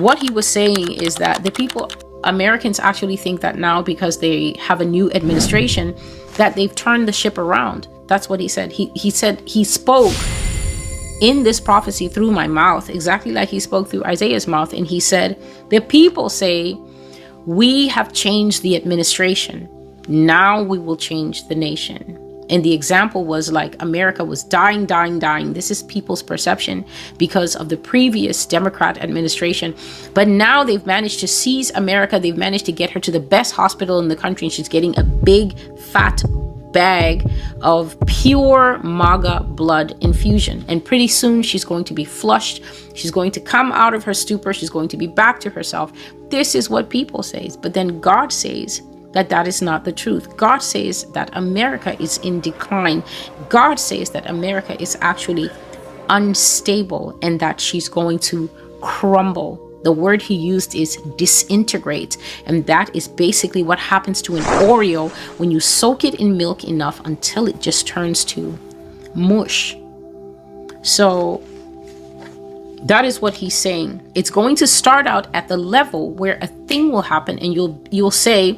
what he was saying is that Americans actually think that now, because they have a new administration, that they've turned the ship around. That's what he said. He said he spoke in this prophecy through my mouth, exactly like he spoke through Isaiah's mouth. And he said, the people say, we have changed the administration. Now we will change the nation. And the example was like America was dying. This is people's perception because of the previous Democrat administration. But now they've managed to seize America. They've managed to get her to the best hospital in the country. And she's getting a big, fat bag of pure MAGA blood infusion. And pretty soon she's going to be flushed. She's going to come out of her stupor. She's going to be back to herself. This is what people say. But then God says that is not the truth. God says that America is in decline. God says that America is actually unstable and that she's going to crumble. The word he used is disintegrate. And that is basically what happens to an Oreo when you soak it in milk enough until it just turns to mush. So that is what he's saying. It's going to start out at the level where a thing will happen and you'll say,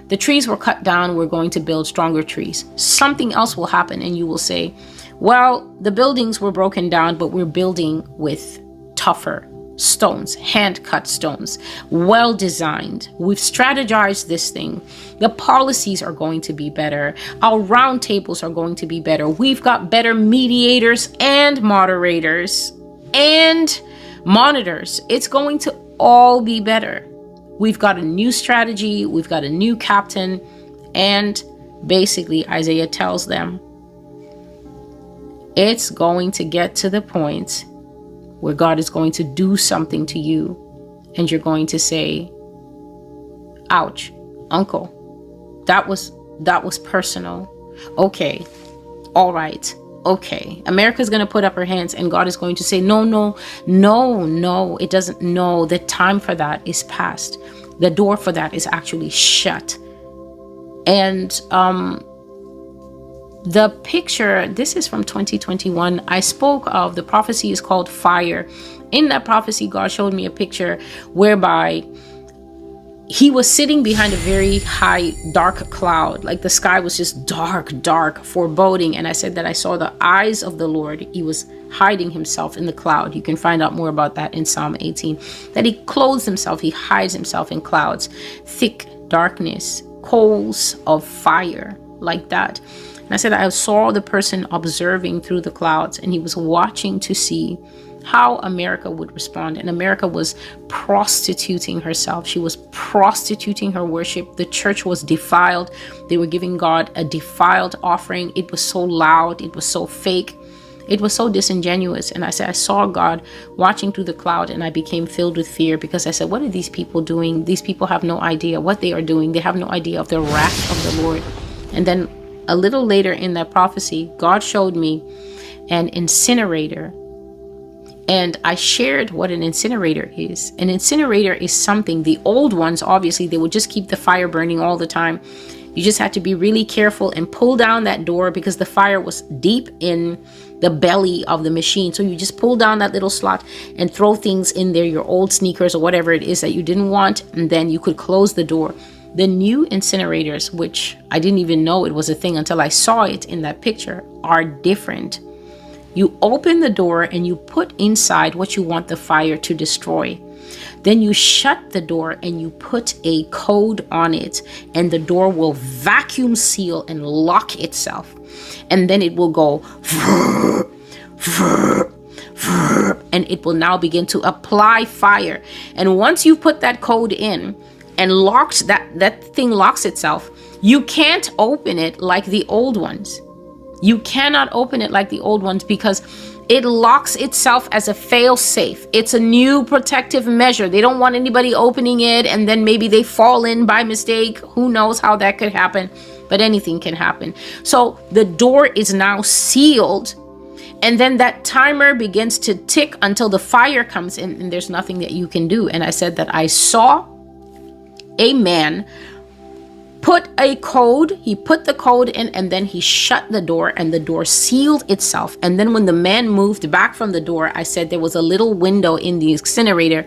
the trees were cut down, we're going to build stronger trees. Something else will happen and you will say, well, the buildings were broken down, but we're building with tougher stones, hand-cut stones, well designed. We've strategized this thing. The policies are going to be better. Our round tables are going to be better. We've got better mediators and moderators and monitors. It's going to all be better. We've got a new strategy. We've got a new captain. And basically Isaiah tells them it's going to get to the point where God is going to do something to you and you're going to say, ouch, uncle, that was personal. Okay. All right. Okay. America's going to put up her hands and God is going to say, no, it doesn't. No, the time for that is past. The door for that is actually shut. And, the picture, this is from 2021. I spoke of the prophecy is called fire. In that prophecy, God showed me a picture whereby he was sitting behind a very high, dark cloud. Like the sky was just dark, foreboding. And I said that I saw the eyes of the Lord. He was hiding himself in the cloud. You can find out more about that in Psalm 18. That he clothes himself, he hides himself in clouds, thick darkness, coals of fire, like that. And I said I saw the person observing through the clouds and he was watching to see how America would respond. And America was prostituting herself. She was prostituting her worship. The church was defiled. They were giving God a defiled offering. It was so loud. It was so fake. It was so disingenuous. And I said, I saw God watching through the cloud and I became filled with fear because I said, what are these people doing? These people have no idea what they are doing. They have no idea of the wrath of the Lord. And then a little later in that prophecy, God showed me an incinerator. And I shared what an incinerator is. An incinerator is something, the old ones, obviously, they would just keep the fire burning all the time. You just had to be really careful and pull down that door because the fire was deep in the belly of the machine. So you just pull down that little slot and throw things in there, your old sneakers or whatever it is that you didn't want. And then you could close the door. The new incinerators, which I didn't even know it was a thing until I saw it in that picture, are different. You open the door and you put inside what you want the fire to destroy. Then you shut the door and you put a code on it and the door will vacuum seal and lock itself. And then it will go and it will now begin to apply fire. And once you put that code in, and locked that thing locks itself, you can't open it like the old ones. You cannot open it like the old ones because it locks itself as a fail safe. It's a new protective measure. They don't want anybody opening it and then maybe they fall in by mistake. Who knows how that could happen, but anything can happen. So the door is now sealed and then that timer begins to tick until the fire comes in and there's nothing that you can do. And I said that I saw a man put a code, he put the code in and then he shut the door and the door sealed itself. And then when the man moved back from the door, I said there was a little window in the incinerator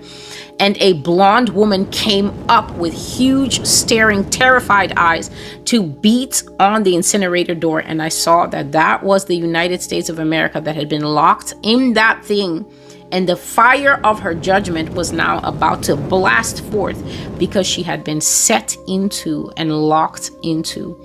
And a blonde woman came up with huge, staring, terrified eyes to beat on the incinerator door. And I saw that that was the United States of America that had been locked in that thing. And the fire of her judgment was now about to blast forth because she had been set into and locked into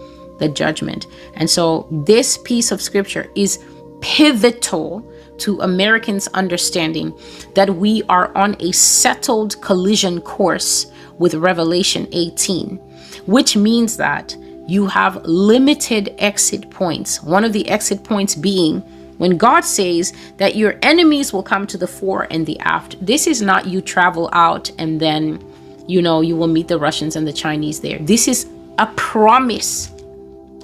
the judgment. And so this piece of scripture is pivotal to Americans' understanding that we are on a settled collision course with Revelation 18, which means that you have limited exit points. One of the exit points being when God says that your enemies will come to the fore and the aft. This is not you travel out and then, you will meet the Russians and the Chinese there. This is a promise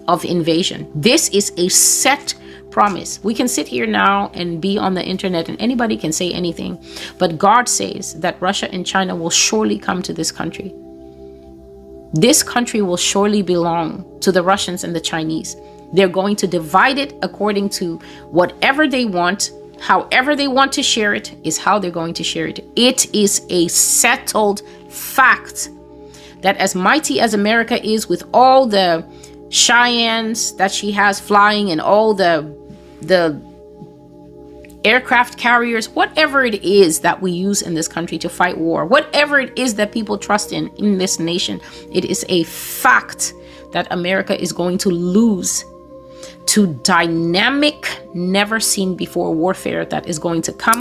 of invasion. This is a set promise. We can sit here now and be on the internet and anybody can say anything, but God says that Russia and China will surely come to this country. This country will surely belong to the Russians and the Chinese. They're going to divide it according to whatever they want. However they want to share it is how they're going to share it. It is a settled fact that as mighty as America is, with all the Cheyennes that she has flying and all the aircraft carriers, whatever it is that we use in this country to fight war, whatever it is that people trust in this nation, it is a fact that America is going to lose to dynamic, never seen before warfare that is going to come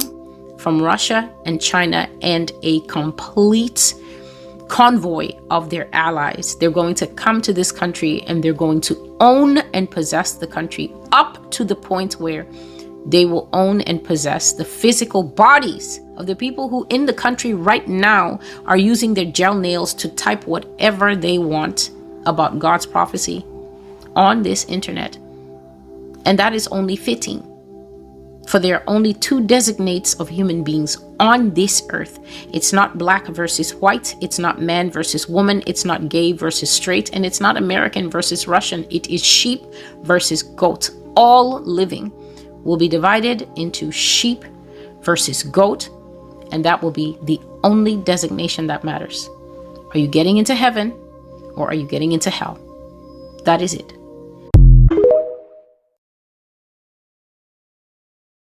from Russia and China and a complete convoy of their allies. They're going to come to this country and they're going to own and possess the country up to the point where they will own and possess the physical bodies of the people who in the country right now are using their gel nails to type whatever they want about God's prophecy on this internet. And that is only fitting, for there are only two designates of human beings on this earth. It's not black versus white. It's not man versus woman. It's not gay versus straight. And it's not American versus Russian. It is sheep versus goat. All living will be divided into sheep versus goat. And that will be the only designation that matters. Are you getting into heaven or are you getting into hell? That is it.